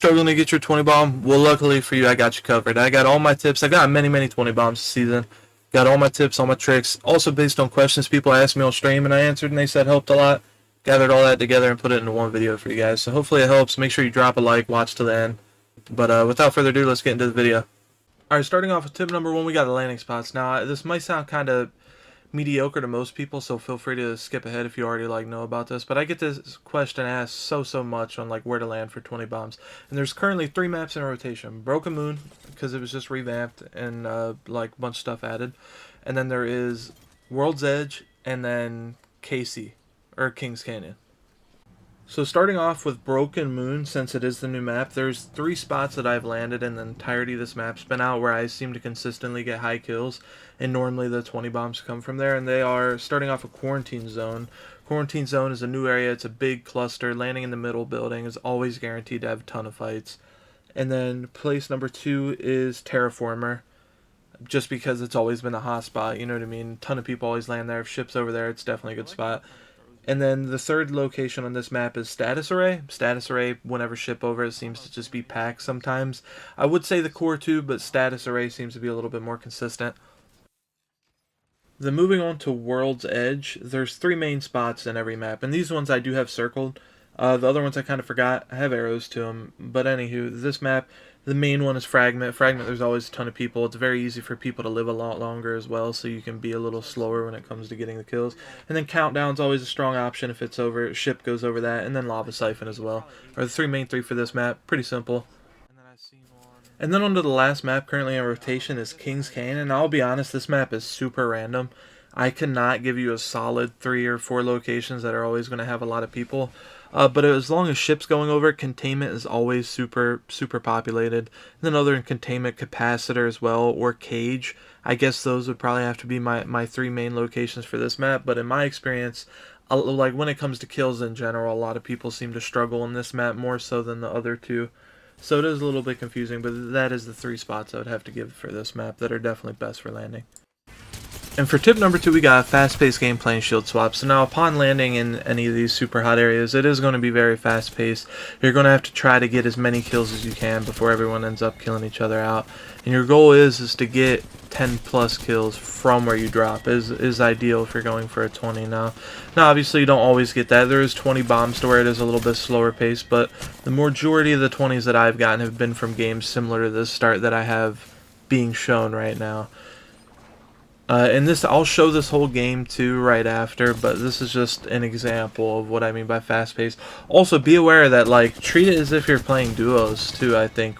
Struggling to get your 20 bomb? Well, luckily for you, I got you covered. I got all my tips. I got many 20 bombs this season. Got all my tips, all my tricks. Also based on questions people asked me on stream and I answered and they said helped a lot. Gathered all that together and put it into one video for you guys. So hopefully it helps. Make sure you drop a like, watch to the end. But without further ado, let's get into the video. Alright, starting off with tip number 1, we got the landing spots. Now, this might sound kind of mediocre to most people, so feel free to skip ahead if you already know about this, but I get this question asked so much on where to land for 20 bombs. And there's currently 3 maps in rotation. Broken Moon, because it was just revamped and a bunch of stuff added. And then there is World's Edge and then KC, or Kings Canyon. So starting off with Broken Moon, since it is the new map, there's 3 spots that I've landed in the entirety of this map's been out where I seem to consistently get high kills, and normally the 20 bombs come from there, and they are starting off with Quarantine Zone. Quarantine Zone is a new area, it's a big cluster, landing in the middle building is always guaranteed to have a ton of fights. And then place number 2 is Terraformer, just because it's always been a hot spot, you know what I mean? A ton of people always land there, if ship's over there, it's definitely a good spot. And then the third location on this map is Status Array. Status Array, whenever ship over, it seems to just be packed sometimes. I would say the core too, but Status Array seems to be a little bit more consistent. Then moving on to World's Edge, there's 3 main spots in every map, and these ones I do have circled. The other ones I kind of forgot. I have arrows to them, but anywho, this map, the main one is Fragment. Fragment, there's always a ton of people. It's very easy for people to live a lot longer as well, so you can be a little slower when it comes to getting the kills. And then Countdown's always a strong option if it's over. Ship goes over that, and then Lava Siphon as well. Are the main three for this map. Pretty simple. And then onto the last map currently in rotation is Kings Canyon. And I'll be honest, this map is super random. I cannot give you a solid 3 or 4 locations that are always going to have a lot of people. But as long as ships going over, containment is always super populated. And then other than containment, capacitor as well, or cage. I guess those would probably have to be my 3 main locations for this map. But in my experience, when it comes to kills in general, a lot of people seem to struggle in this map more so than the other 2. So it is a little bit confusing, but that is the 3 spots I would have to give for this map that are definitely best for landing. And for tip number 2, we got fast-paced gameplay and shield swaps. So now upon landing in any of these super hot areas, it is going to be very fast-paced. You're going to have to try to get as many kills as you can before everyone ends up killing each other out. And your goal is to get 10 plus kills from where you drop is ideal if you're going for a 20 now. Now obviously you don't always get that. There is 20 bombs to where it is a little bit slower pace, but the majority of the 20s that I've gotten have been from games similar to this start that I have being shown right now. And this, I'll show this whole game too right after, but this is just an example of what I mean by fast paced. Also, be aware that treat it as if you're playing duos too. I think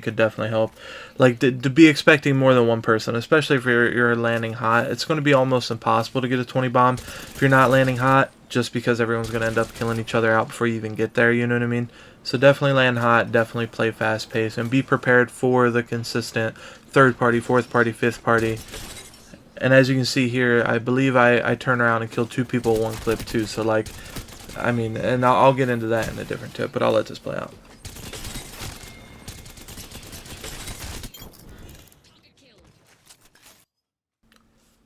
could definitely help. To be expecting more than one person, especially if you're landing hot. It's going to be almost impossible to get a 20 bomb if you're not landing hot, just because everyone's going to end up killing each other out before you even get there. You know what I mean? So definitely land hot, definitely play fast paced, and be prepared for the consistent third party, fourth party, fifth party. And as you can see here, I believe I turn around and kill 2 people in one clip too. So I mean, and I'll get into that in a different tip, but I'll let this play out.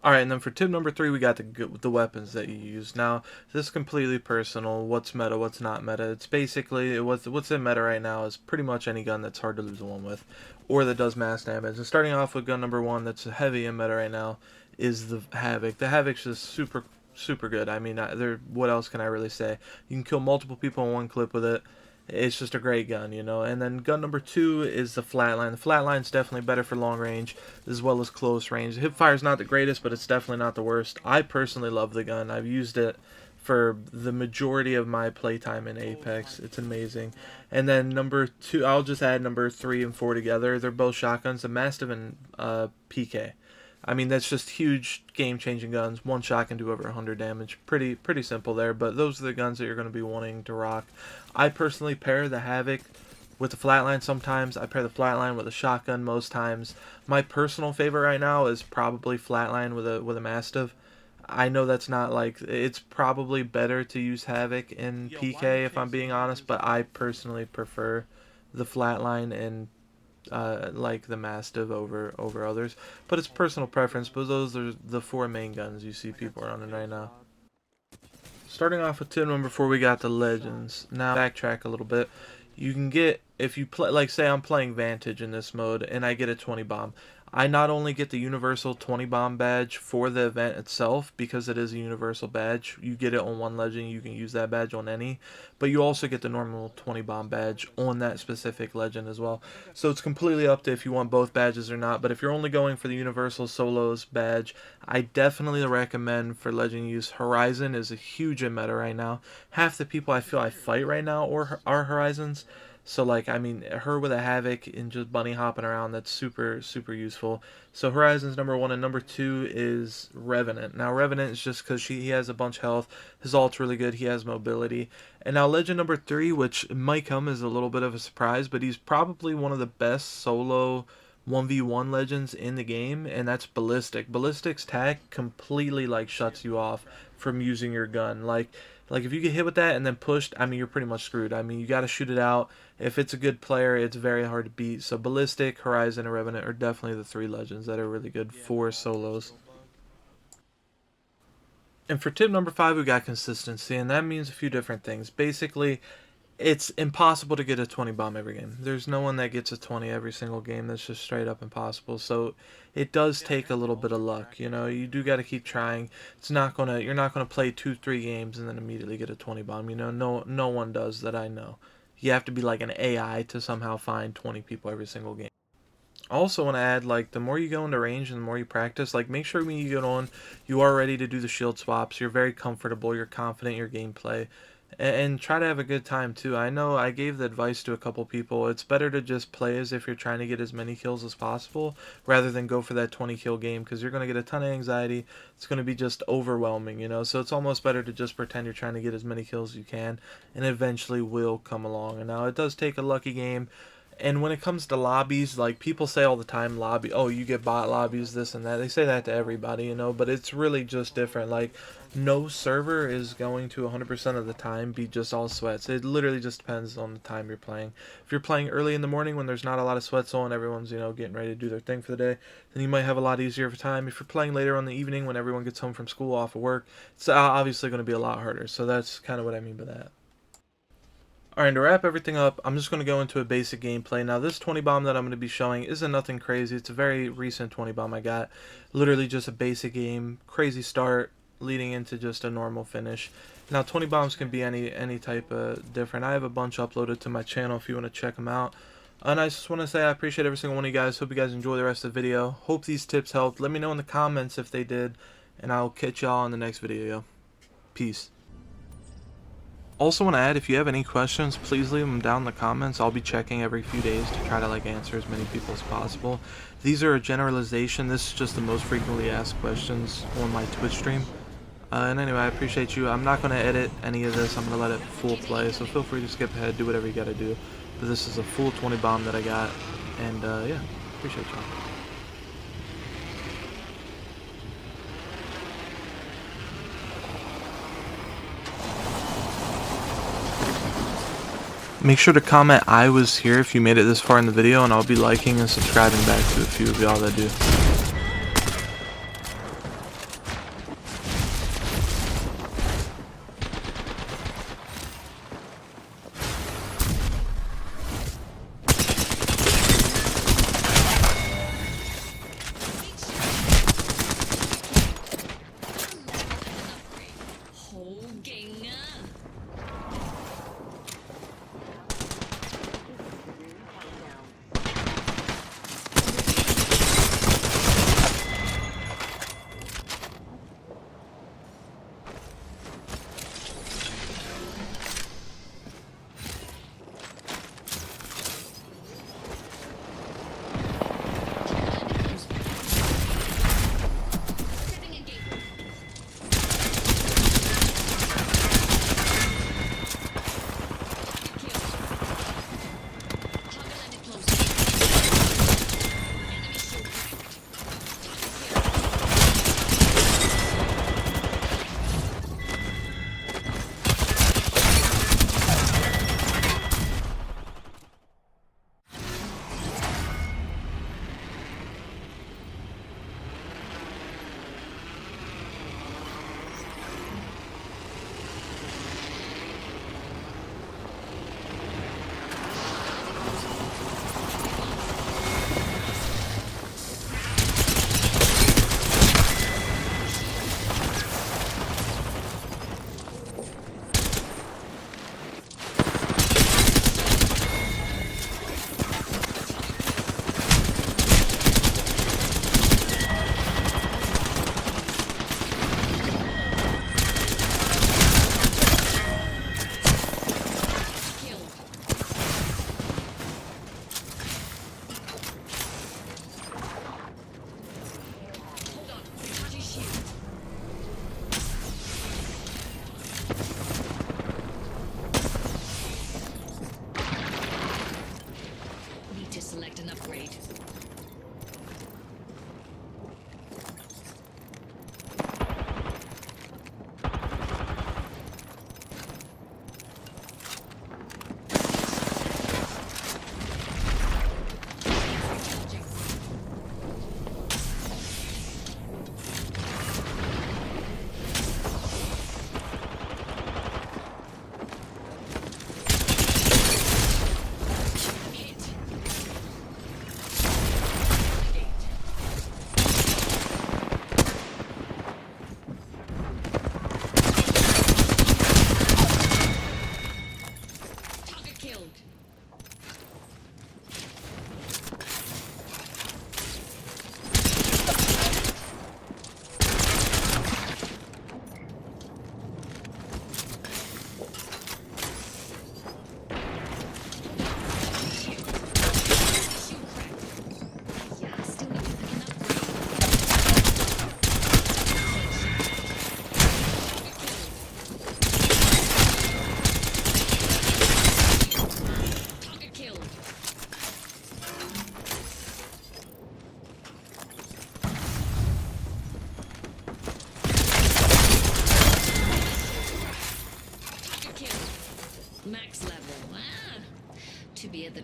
Alright, and then for tip number 3, we got the weapons that you use. Now, this is completely personal. What's meta, what's not meta. It's basically, what's in meta right now is pretty much any gun that's hard to lose one with, or that does mass damage. And starting off with gun number 1 that's heavy in meta right now is the Havoc. The Havoc's just super good. I mean, what else can I really say? You can kill multiple people in one clip with it. It's just a great gun, you know. And then gun number 2 is the Flatline. The Flatline's definitely better for long range as well as close range. The hipfire's not the greatest, but it's definitely not the worst. I personally love the gun. I've used it for the majority of my playtime in Apex. It's amazing. And then number 2, I'll just add number 3 and 4 together. They're both shotguns, the Mastiff and PK. I mean, that's just huge game-changing guns. One shot can do over 100 damage. Pretty simple there, but those are the guns that you're going to be wanting to rock. I personally pair the Havoc with the Flatline sometimes. I pair the Flatline with a shotgun most times. My personal favorite right now is probably Flatline with a Mastiff. I know that's not it's probably better to use Havoc in PK if I'm being honest, but I personally prefer the Flatline and the Mastiff over others, but it's personal preference. But those are the 4 main guns you see people running right now. Starting off with tip number 4, we got the Legends. Now backtrack a little bit. You can get if you play, like say I'm playing Vantage in this mode and I get a 20 bomb, I not only get the universal 20 bomb badge for the event itself, because it is a universal badge. You get it on one legend, you can use that badge on any, but you also get the normal 20 bomb badge on that specific legend as well. So it's completely up to if you want both badges or not, but if you're only going for the universal solos badge, I definitely recommend for legend use. Horizon is a huge in meta right now. Half the people I feel I fight right now are Horizons. So like, I mean, her with a Havoc and just bunny hopping around, that's super, super useful. So Horizon's number one, and number two is Revenant. Now Revenant is just because he has a bunch of health, his ult's really good, he has mobility. And now legend number three, which might come as a little bit of a surprise, but he's probably one of the best solo 1v1 legends in the game, and that's Ballistic. Ballistic's tack completely like shuts you off from using your gun. Like if you get hit with that and then pushed, I mean, you're pretty much screwed. I mean, you got to shoot it out. If it's a good player, it's very hard to beat. So Ballistic, Horizon, and Revenant are definitely the three legends that are really good for solos. And for tip number 5, we got consistency, and that means a few different things. Basically, it's impossible to get a 20 bomb every game. There's no one that gets a 20 every single game. That's just straight up impossible. So it does take a little bit of luck. You know, you do got to keep trying. You're not gonna play 2-3 games and then immediately get a 20 bomb. You know, no one does that I know. You have to be like an AI to somehow find 20 people every single game. Also want to add, like, the more you go into range and the more you practice, like, make sure when you get on, you are ready to do the shield swaps. You're very comfortable. You're confident in your gameplay. And try to have a good time too. I know I gave the advice to a couple people. It's better to just play as if you're trying to get as many kills as possible rather than go for that 20 kill game, because you're going to get a ton of anxiety. It's going to be just overwhelming, you know. So it's almost better to just pretend you're trying to get as many kills as you can, and eventually will come along. And now it does take a lucky game. And when it comes to lobbies, like, people say all the time, oh, you get bot lobbies, this and that. They say that to everybody, you know, but it's really just different. Like, no server is going to 100% of the time be just all sweats. It literally just depends on the time you're playing. If you're playing early in the morning when there's not a lot of sweats on, everyone's, you know, getting ready to do their thing for the day, then you might have a lot easier of a time. If you're playing later on the evening when everyone gets home from school, off of work, it's obviously going to be a lot harder. So that's kind of what I mean by that. Alright, to wrap everything up, I'm just going to go into a basic gameplay. Now, this 20 bomb that I'm going to be showing isn't nothing crazy. It's a very recent 20 bomb I got. Literally just a basic game, crazy start, leading into just a normal finish. Now, 20 bombs can be any type of different. I have a bunch uploaded to my channel if you want to check them out. And I just want to say I appreciate every single one of you guys. Hope you guys enjoy the rest of the video. Hope these tips helped. Let me know in the comments if they did. And I'll catch y'all in the next video. Peace. Also want to add, if you have any questions, please leave them down in the comments. I'll be checking every few days to try to like answer as many people as possible. These are a generalization. This is just the most frequently asked questions on my Twitch stream. And anyway, I appreciate you. I'm not going to edit any of this. I'm going to let it full play, so feel free to skip ahead, do whatever you got to do. But this is a full 20 bomb that I got, and yeah, appreciate y'all. Make sure to comment I was here if you made it this far in the video, and I'll be liking and subscribing back to a few of y'all that do.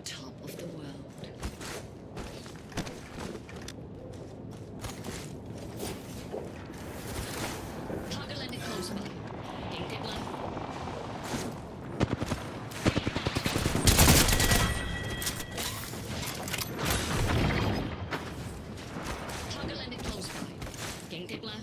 top of the world. Target landed close to me. Getting dead line. Target landed close by. Getting dead line.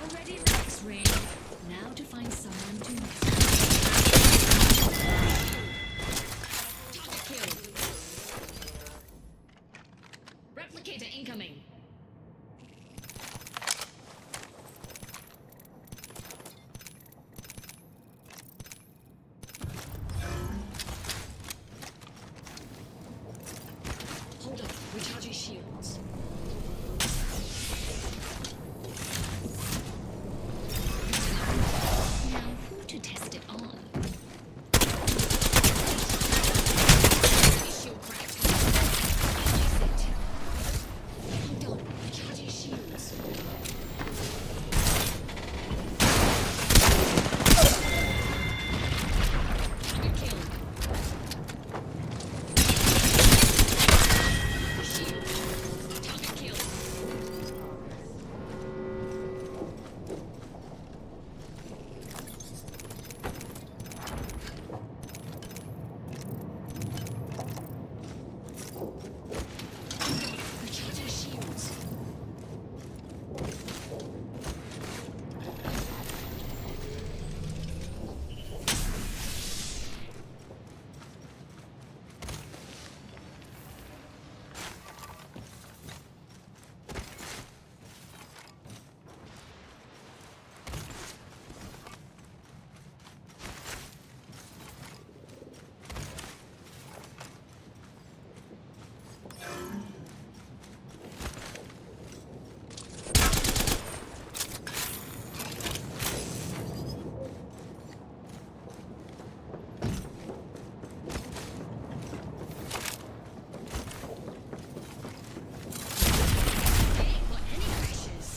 Already next ring. Now to find someone to target killed. Replicator incoming. Hold up, recharging shields. Now who to test it on? Shield cracked. Analyze it. Hold on, recharging shields. Target killed. Shield. Target killed. Recharging shields. Ain't got any crashes.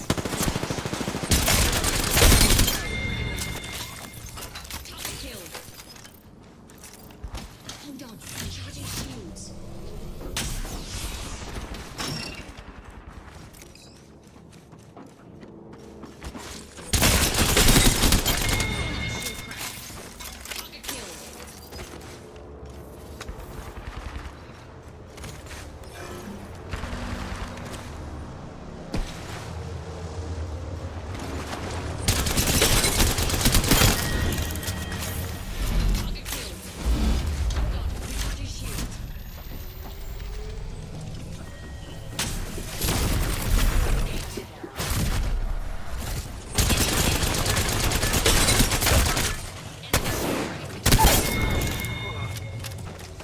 Target killed. Hold on, recharging shields. Shield cracked. Target killed. Target killed. Hold on, recharging shields.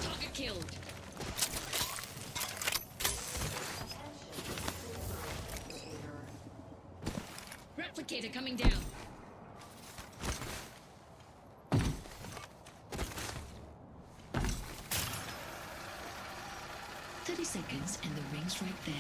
Target killed. Replicator coming down. Seconds and the ring's right there.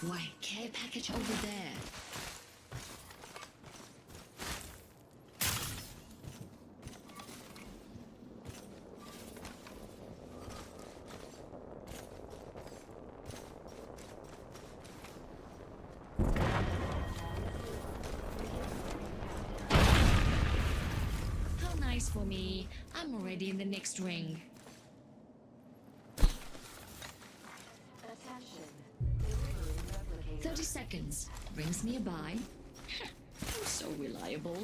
Wait, care package over there. How nice for me. I'm already in the next ring. Attention. Delivering replicator. 30 seconds. Rings nearby. I'm so reliable.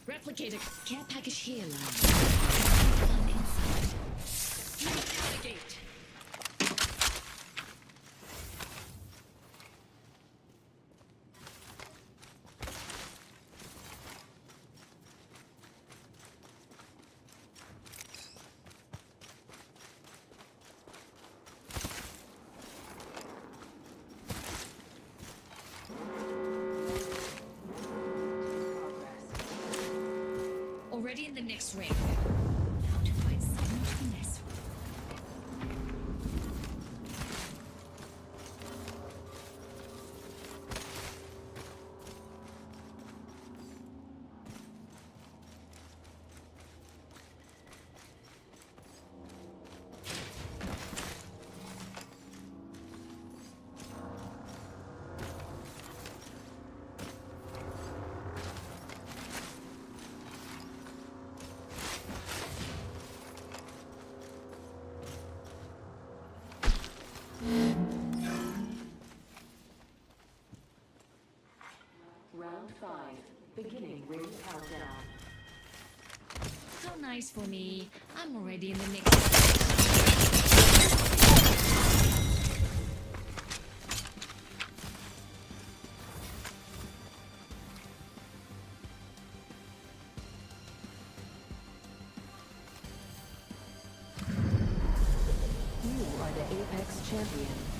Replicator care package here, lad. One inside. Through the gate. Already in the next ring. How to find so much finesse. Round 5. Beginning ring countdown. How nice for me. I'm already in the next. You are the Apex champion.